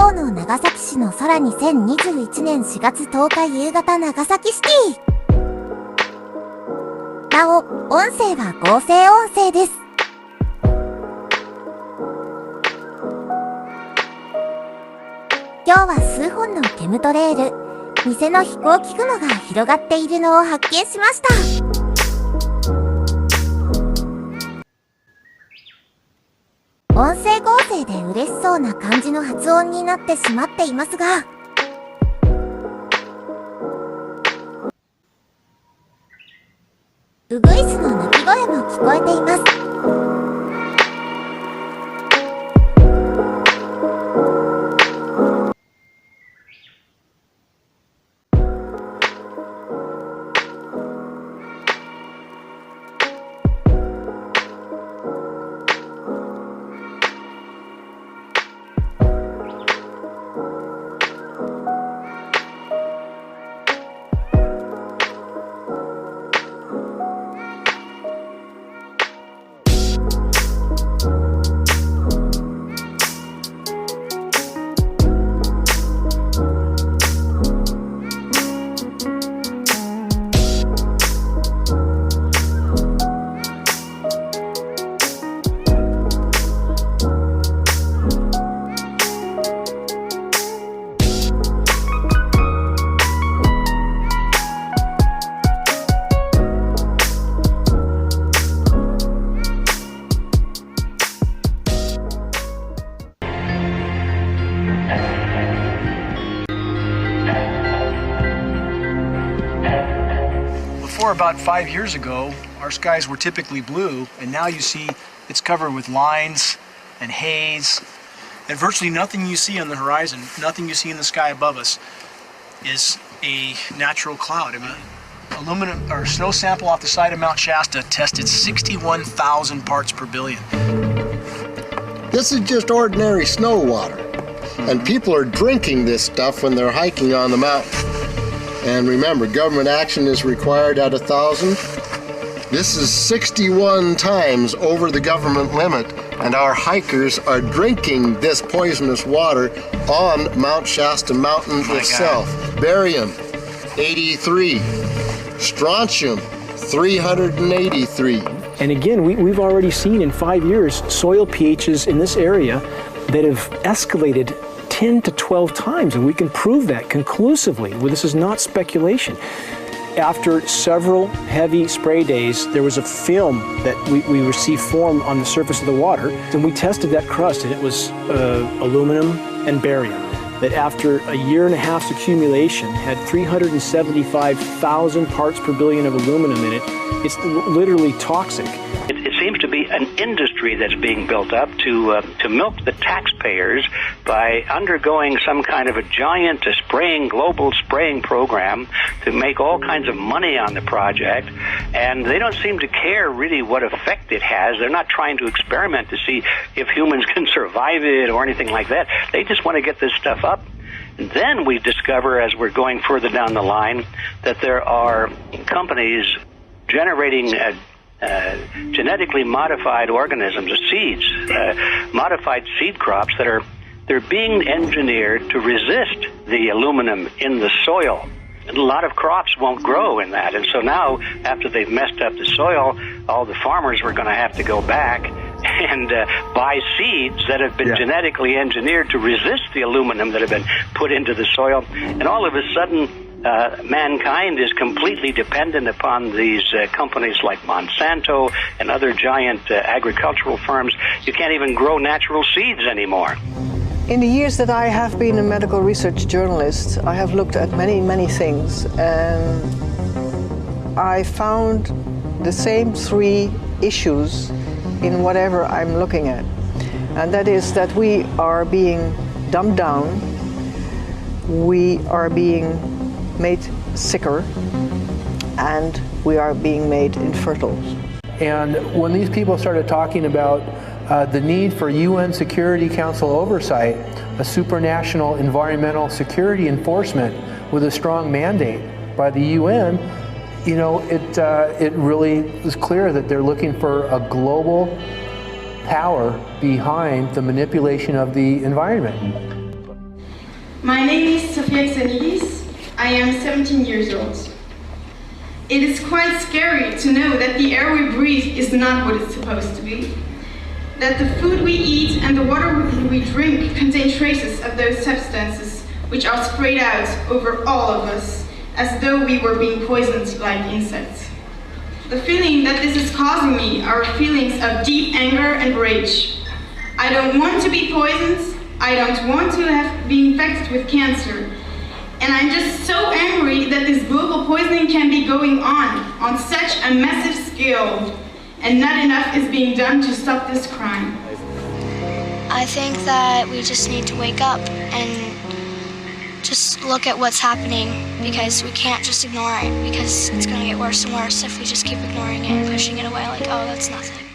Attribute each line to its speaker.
Speaker 1: 今日の長崎市の空2021年4月10日夕方長崎シティ。なお、音声は合成音声です。今日は数本の煙トレール、偽の飛行機雲が広がっているのを発見しました。音声合成で嬉しそうな感じの発音になってしまっていますが、ウグイスの鳴き声も聞こえています。
Speaker 2: About 5 years ago, our skies were typically blue, and now you see it's covered with lines and haze, and virtually nothing you see on the horizon, nothing you see in the sky above us is a natural cloud. I mean, aluminum or snow sample off the side of Mount Shasta tested 61,000 parts per billion.
Speaker 3: This is just ordinary snow water, and people are drinking this stuff when they're hiking on the mountain. And remember, government action is required at 1,000. This is 61 times over the government limit, and our hikers are drinking this poisonous water on Mount Shasta Mountain itself. Barium, 83. Strontium, 383.
Speaker 4: And again, we've already seen in 5 years soil pHs in this area that have escalated 10 to 12 times, and we can prove that conclusively. Well, this is not speculation. After several heavy spray days, there was a film that we received formed on the surface of the water, and we tested that crust, and it was aluminum and barium. That after a year and a half's accumulation had 375,000 parts per billion of aluminum in it. It's literally toxic.
Speaker 5: It seems to be an industry that's being built up to milk the taxpayers by undergoing some kind of a giant global spraying program to make all kinds of money on the project. And they don't seem to care really what effect it has. They're not trying to experiment to see if humans can survive it or anything like that. They just want to get this stuff up. And then we discover, as we're going further down the line, that there are companies generating genetically modified organisms, seeds, modified seed crops they're being engineered to resist the aluminum in the soil. And a lot of crops won't grow in that. And so now, after they've messed up the soil, all the farmers were going to have to go back and buy seeds that have been genetically engineered to resist the aluminum that have been put into the soil. And all of a sudden, mankind is completely dependent upon these companies like Monsanto and other giant agricultural firms. You can't even grow natural seeds anymore.
Speaker 6: In the years that I have been a medical research journalist, I have looked at many, many things, and I found the same three issues in whatever I'm looking at. And that is that we are being dumbed down, we are being made sicker, and we are being made infertile.
Speaker 7: And when these people started talking about the need for UN Security Council oversight, a supranational environmental security enforcement with a strong mandate by the UN, you know, it really was clear that they're looking for a global power behind the manipulation of the environment.
Speaker 8: My name is Sofia Xenidis. I am 17 years old. It is quite scary to know that the air we breathe is not what it's supposed to be. That the food we eat and the water we drink contain traces of those substances which are sprayed out over all of us as though we were being poisoned like insects. The feeling that this is causing me are feelings of deep anger and rage. I don't want to be poisoned. I don't want to be infected with cancer. And I'm just so angry that this global poisoning can be going on such a massive scale, and not enough is being done to stop this crime.
Speaker 9: I think that we just need to wake up and just look at what's happening, because we can't just ignore it, because it's going to get worse and worse if we just keep ignoring it and pushing it away like, oh, that's nothing.